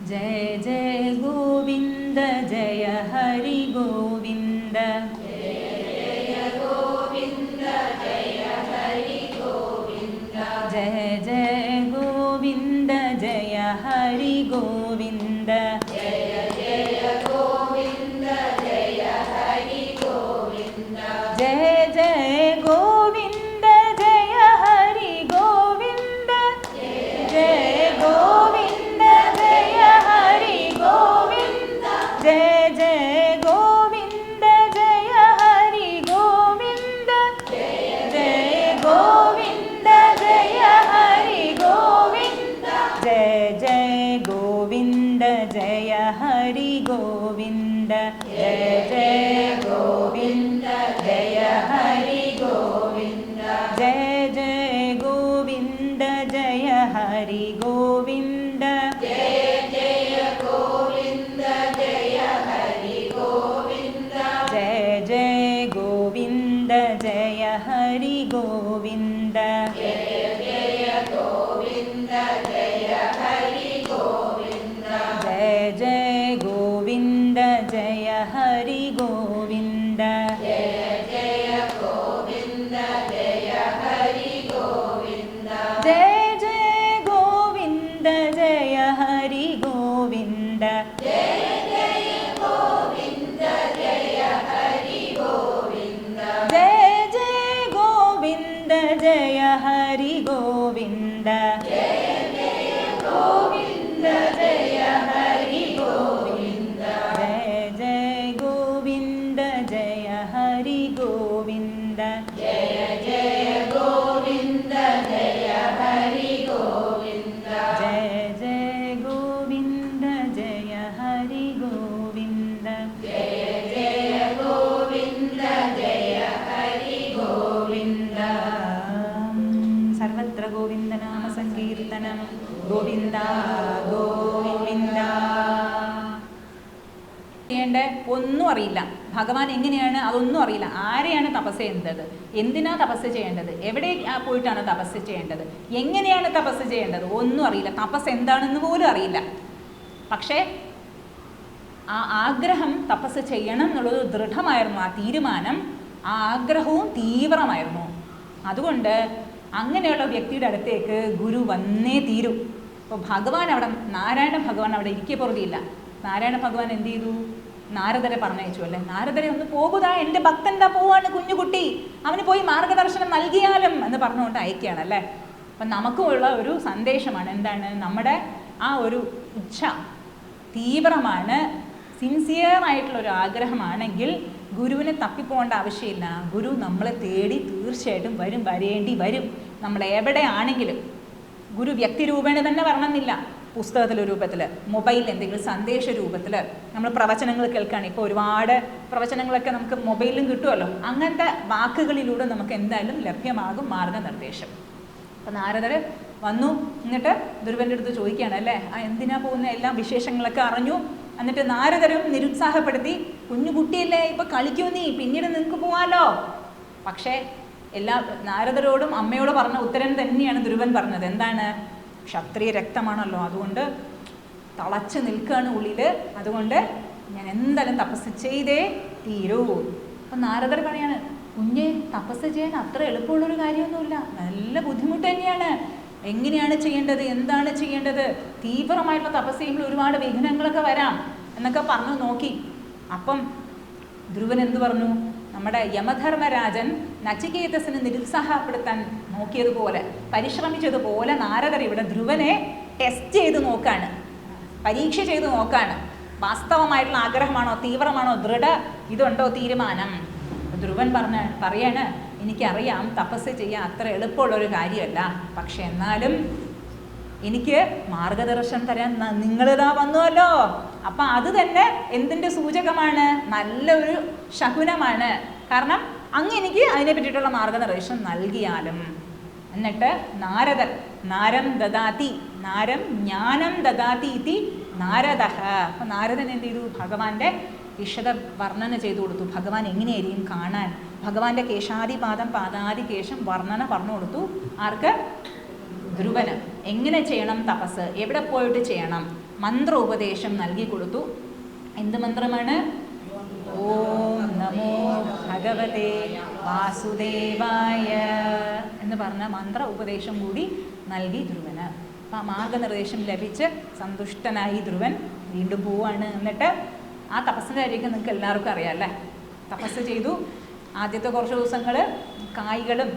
जय जय गोविंद जय हरि गोविंद जय जय गोविंद जय हरि गोविंद जय जय गोविंद जय हरि गोविंद जय जय गोविंद जय हरि गोविंद जय गोविंद जय हरि गोविंद जय जय गोविंद जय हरि गोविंद जय जय गोविंद जय हरि गोविंद जय जय गोविंद जय हरि गोविंद जय जय गोविंद जय हरि गोविंद जय जय गोविंद जय हरि गोविंद जय जय गोविंद जय हरि गोविंद जय जय गोविंद जय हरि गोविंद जय जय गोविंद जय हरि गोविंद जय जय गोविंद जय हरि गोविंद जय जय गोविंद जय हरि गोविंद जय जय गोविंद जय हरि गोविंद जय जय गोविंद जय हरि गोविंद जय जय गोविंद जय हरि गोविंद जय जय गोविंद जय हरि गोविंद जय जय गोविंद जय हरि गोविंद जय जय गोविंद जय हरि गोविंद जय जय गोविंद जय हरि गोविंद जय जय गोविंद जय हरि गोविंद സർവത്ര ഗോവിന്ദ നാമ സങ്കീർത്തനം ഗോവിന്ദ ഗോവിന്ദ. ചെയ്യേണ്ട ഒന്നും അറിയില്ല, ഭഗവാൻ എങ്ങനെയാണ് അതൊന്നും അറിയില്ല. ആരെയാണ് തപസ് ചെയ്യേണ്ടത്, എന്തിനാ തപസ് ചെയ്യേണ്ടത്, എവിടെ പോയിട്ടാണ് തപസ് ചെയ്യേണ്ടത്, എങ്ങനെയാണ് തപസ് ചെയ്യേണ്ടത് ഒന്നും അറിയില്ല. തപസ് എന്താണെന്ന് പോലും അറിയില്ല. പക്ഷേ ആ ആഗ്രഹം തപസ് ചെയ്യണം എന്നുള്ളത് ദൃഢമായിരുന്നു. ആ തീരുമാനം, ആ ആഗ്രഹവും തീവ്രമായിരുന്നു. അതുകൊണ്ട് അങ്ങനെയുള്ള വ്യക്തിയുടെ അടുത്തേക്ക് ഗുരു വന്നേ തീരൂ. അപ്പോൾ ഭഗവാൻ അവിടെ, നാരായണ ഭഗവാൻ അവിടെ ഇരിക്കെ പൊറുതിയില്ല. നാരായണ ഭഗവാൻ എന്ത് ചെയ്തു, നാരദരെ പറഞ്ഞയച്ചു അല്ലേ. നാരദരെ ഒന്ന് പോകുതാ, എൻ്റെ ഭക്തൻ ദാ പോവാണ്, കുഞ്ഞുകുട്ടി, അവന് പോയി മാർഗദർശനം നൽകിയാലും എന്ന് പറഞ്ഞുകൊണ്ട് അയക്കുകയാണ് അല്ലേ. അപ്പം നമുക്കുമുള്ള ഒരു സന്ദേശമാണ് എന്താണ്, നമ്മുടെ ആ ഒരു ഇച്ഛ തീവ്രമാണ്, സിൻസിയറായിട്ടുള്ളൊരു ആഗ്രഹമാണെങ്കിൽ ഗുരുവിനെ തപ്പിപ്പോകേണ്ട ആവശ്യമില്ല. ഗുരു നമ്മളെ തേടി തീർച്ചയായിട്ടും വരും, വരേണ്ടി വരും. നമ്മൾ എവിടെയാണെങ്കിലും ഗുരു വ്യക്തിരൂപേണ തന്നെ വരണമെന്നില്ല. പുസ്തകത്തിലെ രൂപത്തിൽ, മൊബൈലിൽ എന്തെങ്കിലും സന്ദേശ രൂപത്തിൽ നമ്മൾ പ്രവചനങ്ങൾ കേൾക്കുകയാണ്. ഇപ്പോൾ ഒരുപാട് പ്രവചനങ്ങളൊക്കെ നമുക്ക് മൊബൈലിലും കിട്ടുമല്ലോ. അങ്ങനത്തെ വാക്കുകളിലൂടെ നമുക്ക് എന്തായാലും ലഭ്യമാകും മാർഗനിർദ്ദേശം. അപ്പം നാരദർ വന്നു, എന്നിട്ട് ധ്രുവൻ്റെ അടുത്ത് ചോദിക്കുകയാണ് അല്ലേ, ആ എന്തിനാ പോകുന്ന എല്ലാ വിശേഷങ്ങളൊക്കെ അറിഞ്ഞു. എന്നിട്ട് നാരദരും നിരുത്സാഹപ്പെടുത്തി, കുഞ്ഞു കുട്ടിയല്ലേ, ഇപ്പം കളിക്കൂ നീ, പിന്നീട് നിങ്ങൾക്ക് പോവാലോ. പക്ഷേ എല്ലാ നാരദരോടും അമ്മയോട് പറഞ്ഞ ഉത്തരം തന്നെയാണ് ധ്രുവൻ പറഞ്ഞത്. എന്താണ്, ക്ഷത്രിയ രക്തമാണല്ലോ, അതുകൊണ്ട് തളച്ച് നിൽക്കുകയാണ് ഉള്ളിൽ, അതുകൊണ്ട് ഞാൻ എന്തായാലും തപസ് ചെയ്തേ തീരൂ. അപ്പം നാരദർ പറയാണ്, കുഞ്ഞെ തപസ് ചെയ്യാൻ അത്ര എളുപ്പമുള്ളൊരു കാര്യമൊന്നുമില്ല, നല്ല ബുദ്ധിമുട്ട് തന്നെയാണ്. എങ്ങനെയാണ് ചെയ്യേണ്ടത്, എന്താണ് ചെയ്യേണ്ടത്, തീവ്രമായിട്ടുള്ള തപസ് ചെയ്യുമ്പോൾ ഒരുപാട് വിഘ്നങ്ങളൊക്കെ വരാം എന്നൊക്കെ പറഞ്ഞു നോക്കി. അപ്പം ധ്രുവൻ എന്തു പറഞ്ഞു, നമ്മുടെ യമധർമ്മരാജൻ നചികേതസിനെ നിരുത്സാഹപ്പെടുത്താൻ നോക്കിയതുപോലെ, പരിശ്രമിച്ചതുപോലെ നാരദർ ഇവിടെ ധ്രുവനെ ടെസ്റ്റ് ചെയ്ത് നോക്കാണ്, പരീക്ഷ ചെയ്ത് നോക്കാണ്. വാസ്തവമായിട്ടുള്ള ആഗ്രഹമാണോ, തീവ്രമാണോ, ദൃഢ ഇതുണ്ടോ തീരുമാനം. ധ്രുവൻ പറയാണ്, എനിക്കറിയാം തപസ് ചെയ്യാൻ അത്ര എളുപ്പമുള്ളൊരു കാര്യമല്ല, പക്ഷെ എന്നാലും എനിക്ക് മാർഗദർശനം തരാൻ നിങ്ങളിതാ വന്നുവല്ലോ. അപ്പം അത് തന്നെ എന്തിൻ്റെ സൂചകമാണ്, നല്ലൊരു ശകുനമാണ്. കാരണം അങ്ങ് എനിക്ക് അതിനെ പറ്റിയിട്ടുള്ള മാർഗനിർദ്ദേശം നൽകിയാലും. എന്നിട്ട് നാരദർ, നാരം ദദാതി, നാരം ജ്ഞാനം ദദാതി ഇതി നാരദഃ. അപ്പം നാരദൻ എന്ത് ചെയ്തു, ഭഗവാന്റെ വിശദ വർണ്ണന ചെയ്തു കൊടുത്തു. ഭഗവാൻ എങ്ങനെയായിരിക്കും കാണാൻ, ഭഗവാന്റെ കേശാദിപാദം പാദാദികേശം വർണ്ണന പറഞ്ഞു കൊടുത്തു. ആർക്ക്, ധ്രുവന്. എങ്ങനെ ചെയ്യണം തപസ്, എവിടെ പോയിട്ട് ചെയ്യണം, മന്ത്ര ഉപദേശം നൽകി കൊടുത്തു. എന്ത് മന്ത്രമാണ്? ഓം നമോ ഭഗവതേ വാസുദേവായ എന്ന് പറഞ്ഞ മന്ത്ര ഉപദേശം കൂടി നൽകി ധ്രുവന്. അപ്പം ആ മാർഗനിർദ്ദേശം ലഭിച്ച് സന്തുഷ്ടനായി ധ്രുവൻ വീണ്ടും പോവാണ്. എന്നിട്ട് ആ തപസ്സിൻ്റെ കാര്യമൊക്കെ നിങ്ങൾക്ക് എല്ലാവർക്കും അറിയാം അല്ലേ? തപസ് ചെയ്തു. ആദ്യത്തെ കുറച്ച് ദിവസങ്ങൾ കായ്കളും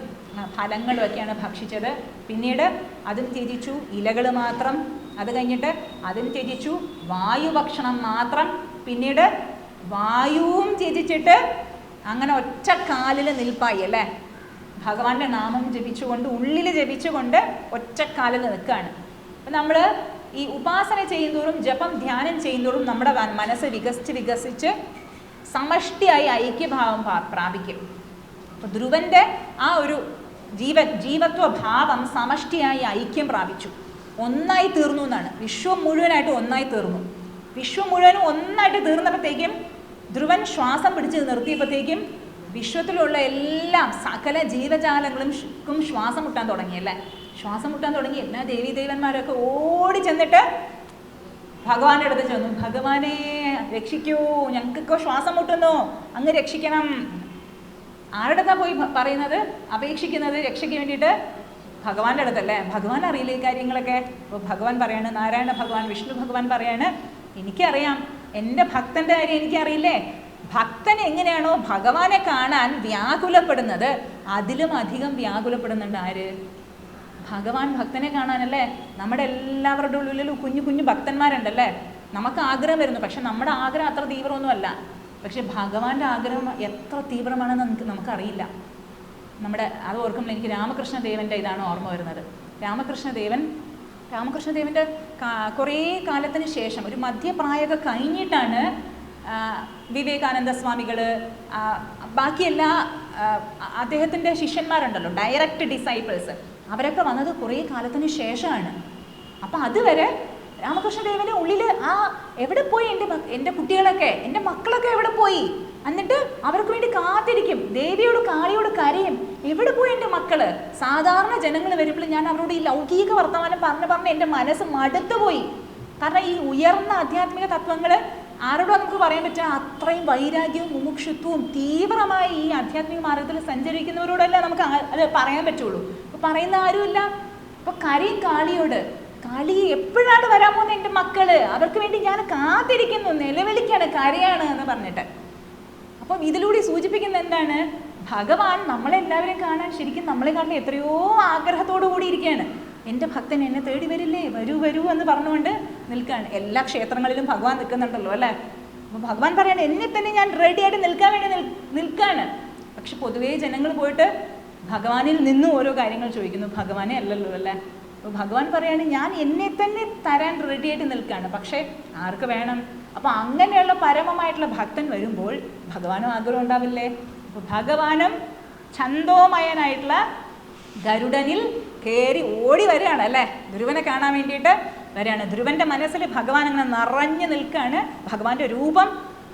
ഫലങ്ങളും ഒക്കെയാണ് ഭക്ഷിച്ചത്. പിന്നീട് അതും ത്യജിച്ചു, ഇലകൾ മാത്രം. അത് കഴിഞ്ഞിട്ട് അതും ത്യജിച്ചു, വായുഭക്ഷണം മാത്രം. പിന്നീട് വായുവും ത്യജിച്ചിട്ട് അങ്ങനെ ഒറ്റ കാലിൽ നിൽപ്പായി അല്ലേ? ഭഗവാന്റെ നാമം ജപിച്ചുകൊണ്ട്, ഉള്ളിൽ ജപിച്ചുകൊണ്ട് ഒറ്റക്കാലിൽ നിൽക്കുകയാണ്. അപ്പം നമ്മൾ ഈ ഉപാസന ചെയ്യുന്തോറും, ജപം ധ്യാനം ചെയ്യുന്തോറും നമ്മുടെ മനസ്സ് വികസിച്ച് സമഷ്ടിയായി ഐക്യഭാവം പ്രാപിക്കും. അപ്പം ധ്രുവന്റെ ആ ഒരു ജീവത്വ ഭാവം സമഷ്ടിയായി ഐക്യം പ്രാപിച്ചു, ഒന്നായി തീർന്നു എന്നാണ്. വിശ്വം മുഴുവനായിട്ട് ഒന്നായി തീർന്നു. വിശ്വം മുഴുവനും ഒന്നായിട്ട് തീർന്നപ്പോഴത്തേക്കും ധ്രുവൻ ശ്വാസം പിടിച്ച് നിർത്തിയപ്പോഴത്തേക്കും വിശ്വത്തിലുള്ള എല്ലാം സകല ജീവജാലങ്ങളും ശ്വാസം മുട്ടാൻ തുടങ്ങിയല്ലേ? ശ്വാസം മുട്ടാൻ തുടങ്ങി. എല്ലാ ദേവീദേവന്മാരൊക്കെ ഓടി ചെന്നിട്ട് ഭഗവാന്റെ അടുത്ത് ചെന്നു. ഭഗവാനെ രക്ഷിക്കൂ, ഞങ്ങൾക്കൊക്കെ ശ്വാസം മുട്ടുന്നു, അങ്ങ് രക്ഷിക്കണം. ആരുടെ അടുത്താ പോയി പറയുന്നത്, അപേക്ഷിക്കുന്നത് രക്ഷയ്ക്ക് വേണ്ടിയിട്ട്? ഭഗവാന്റെ അടുത്തല്ലേ? ഭഗവാൻ അറിയില്ല ഈ കാര്യങ്ങളൊക്കെ. അപ്പോൾ ഭഗവാൻ പറയാണ്, നാരായണ ഭഗവാൻ, വിഷ്ണു ഭഗവാൻ പറയാണ്, എനിക്കറിയാം, എൻ്റെ ഭക്തൻ്റെ കാര്യം എനിക്കറിയില്ലേ? ഭക്തൻ എങ്ങനെയാണോ ഭഗവാനെ കാണാൻ വ്യാകുലപ്പെടുന്നത്, അതിലും അധികം വ്യാകുലപ്പെടുന്നുണ്ട് ആര്? ഭഗവാൻ ഭക്തനെ കാണാനല്ലേ? നമ്മുടെ എല്ലാവരുടെ ഉള്ളിലും കുഞ്ഞു കുഞ്ഞു ഭക്തന്മാരുണ്ടല്ലേ? നമുക്ക് ആഗ്രഹം വരുന്നു, പക്ഷെ നമ്മുടെ ആഗ്രഹം അത്ര തീവ്രമൊന്നുമല്ല. പക്ഷെ ഭഗവാന്റെ ആഗ്രഹം എത്ര തീവ്രമാണെന്ന് നമുക്കറിയില്ല. അത് ഓർക്കുമ്പോൾ എനിക്ക് രാമകൃഷ്ണദേവൻ്റെ ഇതാണ് ഓർമ്മ വരുന്നത്. രാമകൃഷ്ണദേവൻ്റെ കുറേ കാലത്തിന് ശേഷം, ഒരു മധ്യപ്രായമൊക്കെ കഴിഞ്ഞിട്ടാണ് വിവേകാനന്ദ സ്വാമികൾ, ബാക്കി എല്ലാ അദ്ദേഹത്തിൻ്റെ ശിഷ്യന്മാരുണ്ടല്ലോ, ഡയറക്റ്റ് ഡിസൈപ്പിൾസ്, അവരൊക്കെ വന്നത് കുറേ കാലത്തിന് ശേഷമാണ്. അപ്പം അതുവരെ രാമകൃഷ്ണദേവൻ്റെ ഉള്ളിൽ എവിടെ പോയി എൻ്റെ കുട്ടികളൊക്കെ, എൻ്റെ മക്കളൊക്കെ എവിടെ പോയി? എന്നിട്ട് അവർക്ക് വേണ്ടി കാത്തിരിക്കും, ദേവിയോട് കാളിയോട് കരയും, എവിടെ പോയി എൻ്റെ മക്കള്? സാധാരണ ജനങ്ങൾ വരുമ്പോൾ ഞാൻ അവരോട് ഈ ലൗകിക വർത്തമാനം പറഞ്ഞ് എൻ്റെ മനസ്സ് മടുത്തുപോയി. കാരണം ഈ ഉയർന്ന ആധ്യാത്മിക തത്വങ്ങൾ ആരോടോ നമുക്ക് പറയാൻ പറ്റുക? അത്രയും വൈരാഗ്യവും മുമുക്ഷുത്വവും തീവ്രമായി ഈ ആധ്യാത്മിക മാർഗത്തിൽ സഞ്ചരിക്കുന്നവരോടല്ല നമുക്ക് അത് പറയാൻ പറ്റുള്ളൂ. അപ്പോൾ പറയുന്ന ആരുമില്ല. അപ്പോൾ കരയും കാളിയോട്, കാളി എപ്പോഴാണ് വരാൻ പോകുന്നത് എൻ്റെ മക്കള്? അവർക്ക് വേണ്ടി ഞാൻ കാത്തിരിക്കുന്നു, നിലവിളിക്കാണ്, കരയാണ് എന്ന് പറഞ്ഞിട്ട്. അപ്പം ഇതിലൂടെ സൂചിപ്പിക്കുന്നത് എന്താണ്? ഭഗവാൻ നമ്മളെല്ലാവരെയും കാണാൻ ശരിക്കും നമ്മളെക്കാട്ടിലും എത്രയോ ആഗ്രഹത്തോടു കൂടി ഇരിക്കുകയാണ്. എൻ്റെ ഭക്തൻ എന്നെ തേടി വരില്ലേ, വരൂ എന്ന് പറഞ്ഞുകൊണ്ട് നിൽക്കുകയാണ്. എല്ലാ ക്ഷേത്രങ്ങളിലും ഭഗവാൻ നിൽക്കുന്നുണ്ടല്ലോ അല്ലേ? അപ്പോൾ ഭഗവാൻ പറയാണ്, എന്നെ തന്നെ ഞാൻ റെഡിയായിട്ട് നിൽക്കാൻ വേണ്ടി നിൽക്കുകയാണ്. പക്ഷെ പൊതുവേ ജനങ്ങൾ പോയിട്ട് ഭഗവാനിൽ നിന്നും ഓരോ കാര്യങ്ങൾ ചോദിക്കുന്നു, ഭഗവാനെ അല്ലല്ലോ അല്ലേ? അപ്പോൾ ഭഗവാൻ പറയാണ്, ഞാൻ എന്നെ തന്നെ തരാൻ റെഡിയായിട്ട് നിൽക്കുകയാണ്, പക്ഷേ ആർക്ക് വേണം? അപ്പോൾ അങ്ങനെയുള്ള പരമമായിട്ടുള്ള ഭക്തൻ വരുമ്പോൾ ഭഗവാനും ആഗ്രഹം ഉണ്ടാവില്ലേ? അപ്പോൾ ഭഗവാനും ഛന്തോമയനായിട്ടുള്ള ഗരുഡനിൽ കയറി ഓടി വരികയാണ് അല്ലേ? ധ്രുവനെ കാണാൻ വേണ്ടിയിട്ട് വരികയാണ്. ധ്രുവൻ്റെ മനസ്സിൽ ഭഗവാൻ അങ്ങനെ നിറഞ്ഞു നിൽക്കുകയാണ്. ഭഗവാന്റെ രൂപം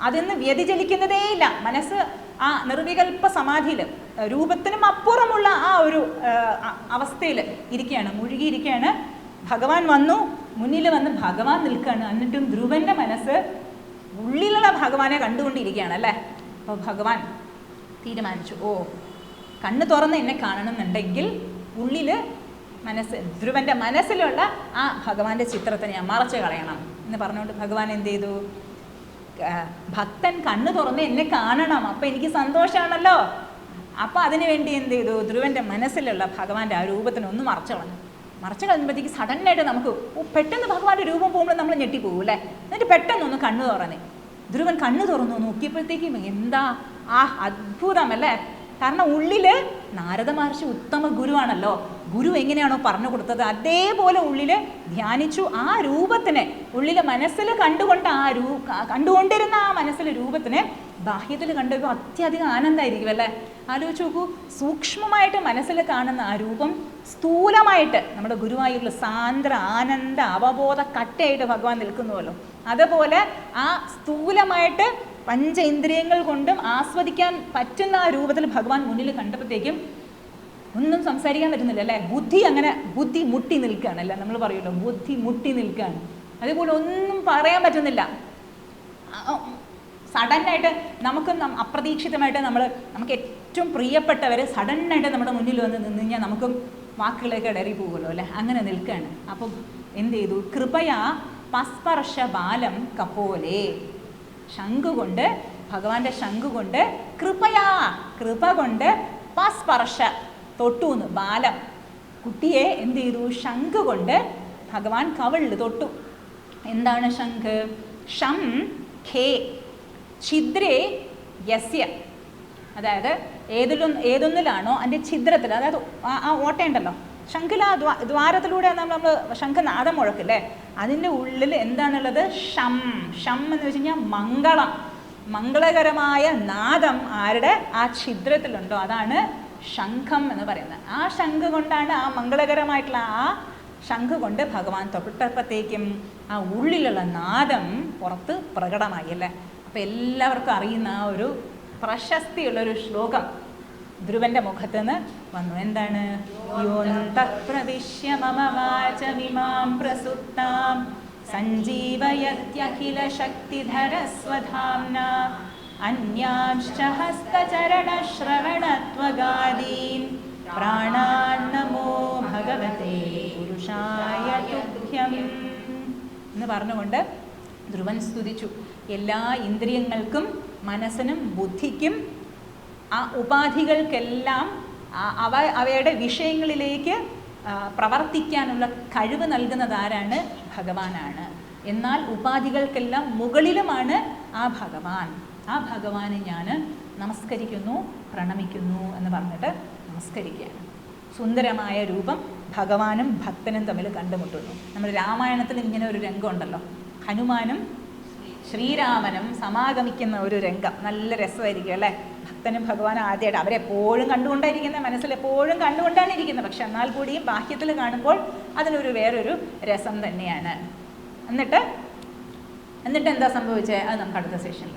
അതിന്ന് വ്യതിചലിക്കുന്നതേയില്ല. മനസ്സ് ആ നിർവികൽപ്പ സമാധിയിൽ, രൂപത്തിനും അപ്പുറമുള്ള ആ ഒരു അവസ്ഥയിൽ ഇരിക്കുകയാണ്, മുഴുകിയിരിക്കുകയാണ്. ഭഗവാൻ വന്നു, മുന്നിൽ വന്ന് ഭഗവാൻ നിൽക്കുകയാണ്. എന്നിട്ടും ധ്രുവൻ്റെ മനസ്സ് ഉള്ളിലുള്ള ഭഗവാനെ കണ്ടുകൊണ്ടിരിക്കുകയാണ് അല്ലേ? അപ്പോൾ ഭഗവാൻ തീരുമാനിച്ചു, കണ്ണ് തുറന്ന് എന്നെ കാണണമെന്നുണ്ടെങ്കിൽ ഉള്ളിൽ ധ്രുവൻ്റെ മനസ്സിലുള്ള ആ ഭഗവാന്റെ ചിത്രത്തെ ഞാൻ മറച്ചു കളയണം എന്ന് പറഞ്ഞുകൊണ്ട് ഭഗവാൻ എന്ത് ചെയ്തു? ഭക്തൻ കണ്ണ് തുറന്ന് എന്നെ കാണണം, അപ്പം എനിക്ക് സന്തോഷമാണല്ലോ. അപ്പം അതിനു വേണ്ടി എന്ത് ചെയ്തു? ധ്രുവൻ്റെ മനസ്സിലുള്ള ഭഗവാന്റെ ആ രൂപത്തിന് ഒന്ന് മറച്ചു കളഞ്ഞു. മറച്ചു കളഞ്ഞപ്പോഴത്തേക്ക് സഡനായിട്ട് നമുക്ക് പെട്ടെന്ന് ഭഗവാന്റെ രൂപം പോകുമ്പോൾ നമ്മൾ ഞെട്ടിപ്പോകും അല്ലേ? എന്നിട്ട് പെട്ടെന്നൊന്ന് കണ്ണ് തുറന്നേ. ധ്രുവൻ കണ്ണ് തുറന്നു നോക്കിയപ്പോഴത്തേക്കും എന്താ അത്ഭുതമല്ലേ? കാരണം ഉള്ളിൽ നാരദ മഹർഷി ഉത്തമ ഗുരുവാണല്ലോ. ഗുരു എങ്ങനെയാണോ പറഞ്ഞു കൊടുത്തത് അതേപോലെ ഉള്ളിൽ ധ്യാനിച്ചു. ആ രൂപത്തിനെ ഉള്ളിൽ മനസ്സിൽ കണ്ടുകൊണ്ടിരുന്ന ആ മനസ്സിലെ രൂപത്തിനെ ബാഹ്യത്തിൽ കണ്ടുമ്പോൾ അത്യധികം ആനന്ദമായിരിക്കും അല്ലേ? ആലോചിച്ച് നോക്കൂ, സൂക്ഷ്മമായിട്ട് മനസ്സിൽ കാണുന്ന ആ രൂപം സ്ഥൂലമായിട്ട് നമ്മുടെ ഗുരുവായൂരിൽ സാന്ദ്ര ആനന്ദ അവബോധ കട്ടയായിട്ട് ഭഗവാൻ നിൽക്കുന്നുവല്ലോ. അതുപോലെ ആ സ്ഥൂലമായിട്ട് പഞ്ചേന്ദ്രിയങ്ങൾ കൊണ്ടും ആസ്വദിക്കാൻ പറ്റുന്ന ആ രൂപത്തിൽ ഭഗവാൻ മുന്നിൽ കണ്ടപ്പോഴത്തേക്കും ഒന്നും സംസാരിക്കാൻ പറ്റുന്നില്ല അല്ലേ? ബുദ്ധി മുട്ടി നിൽക്കുകയാണ് അല്ലേ? നമ്മൾ പറയുമല്ലോ, ബുദ്ധി മുട്ടി നിൽക്കുകയാണ്. അതുപോലെ ഒന്നും പറയാൻ പറ്റുന്നില്ല. സഡനായിട്ട് നമുക്ക് അപ്രതീക്ഷിതമായിട്ട് നമുക്ക് ഏറ്റവും പ്രിയപ്പെട്ടവർ സഡനായിട്ട് നമ്മുടെ മുന്നിൽ വന്ന് നിന്ന് കഴിഞ്ഞാൽ നമുക്കും വാക്കുകളൊക്കെ ഇടറി പോകുമല്ലോ അല്ലേ? അങ്ങനെ നിൽക്കുകയാണ്. അപ്പം എന്ത് ചെയ്തു? കൃപയാ പസ്പർശ ബാലം കപോലെ, ശംഖുകൊണ്ട്, ഭഗവാന്റെ ശംഖുകൊണ്ട്, കൃപ കൊണ്ട് പസ്പർശ തൊട്ടൂന്ന്, ബാലം കുട്ടിയെ എന്ത് ചെയ്തു? ശംഖ് കൊണ്ട് ഭഗവാൻ കവിളിൽ തൊട്ടു. എന്താണ് ശംഖ്? ഷം ഖേ ഛിദ്രേ യസ്യ, അതായത് ഏതൊന്നിലാണോ അതിൻ്റെ ഛിദ്രത്തിൽ, അതായത് ആ ഓട്ടയുണ്ടല്ലോ, ശംഖിൽ ആ ദ്വാരത്തിലൂടെ നമ്മൾ ശംഖനാദം മുഴക്കില്ലേ, അതിൻ്റെ ഉള്ളിൽ എന്താണുള്ളത്? ഷം. ഷം എന്ന് വെച്ച് കഴിഞ്ഞാൽ മംഗളകരമായ നാദം ആരുടെ ആ ഛിദ്രത്തിലുണ്ടോ അതാണ് ശംഖം എന്ന് പറയുന്നത്. ആ ശംഖ് കൊണ്ടാണ്, ആ മംഗളകരമായിട്ടുള്ള ആ ശംഖ് കൊണ്ട് ഭഗവാൻ തൊട്ടപ്പോഴത്തേക്കും ആ ഉള്ളിലുള്ള നാദം പുറത്ത് പ്രകടമായി അല്ലേ? അപ്പം എല്ലാവർക്കും അറിയുന്ന ആ ഒരു പ്രശസ്തിയുള്ളൊരു ശ്ലോകം ധ്രുവന്റെ മുഖത്ത് നിന്ന് വന്നു. എന്താണ്? യോന്തഃപ്രവിശ്യ മമ വാചമിമാം പ്രസുപ്താം സഞ്ജീവയത്യഖില ശക്തിധരസ്വധാംനാ അന്യാംശ്ച ഹസ്തചരണശ്രവണത്വഗാദീൻ പ്രാണാന്നമോ ഭഗവതേ പുരുഷായ തുഭ്യം എന്ന് പറഞ്ഞുകൊണ്ട് ധ്രുവൻ സ്തുതിച്ചു. എല്ലാ ഇന്ദ്രിയങ്ങൾക്കും മനസ്സിനും ബുദ്ധിക്കും ആ ഉപാധികൾക്കെല്ലാം അവയുടെ വിഷയങ്ങളിലേക്ക് പ്രവർത്തിക്കാനുള്ള കഴിവ് നൽകുന്നത് ആരാണ്? ഭഗവാനാണ്. എന്നാൽ ഉപാധികൾക്കെല്ലാം മുകളിലുമാണ് ആ ഭഗവാൻ. ആ ഭഗവാനെ ഞാൻ നമസ്കരിക്കുന്നു, പ്രണമിക്കുന്നു എന്ന് പറഞ്ഞിട്ട് നമസ്കരിക്കുകയാണ്. സുന്ദരമായ രൂപം ഭഗവാനും ഭക്തനും തമ്മിൽ കണ്ടുമുട്ടുന്നു. നമ്മൾ രാമായണത്തിൽ ഇങ്ങനെ ഒരു രംഗമുണ്ടല്ലോ, ഹനുമാനും ശ്രീരാമനും സമാഗമിക്കുന്ന ഒരു രംഗം. നല്ല രസമായിരിക്കും അല്ലേ? ഭക്തനും ഭഗവാനും ആദ്യമായിട്ട് അവരെപ്പോഴും കണ്ടുകൊണ്ടായിരിക്കുന്നത്, മനസ്സിലെപ്പോഴും കണ്ടുകൊണ്ടാണ് ഇരിക്കുന്നത്. പക്ഷെ എന്നാൽ കൂടിയും ബാഹ്യത്തിൽ കാണുമ്പോൾ അതിനൊരു വേറൊരു രസം തന്നെയാണ്. എന്നിട്ട് എന്താ സംഭവിച്ചത്? അത് നമുക്ക് അടുത്ത സെഷനിൽ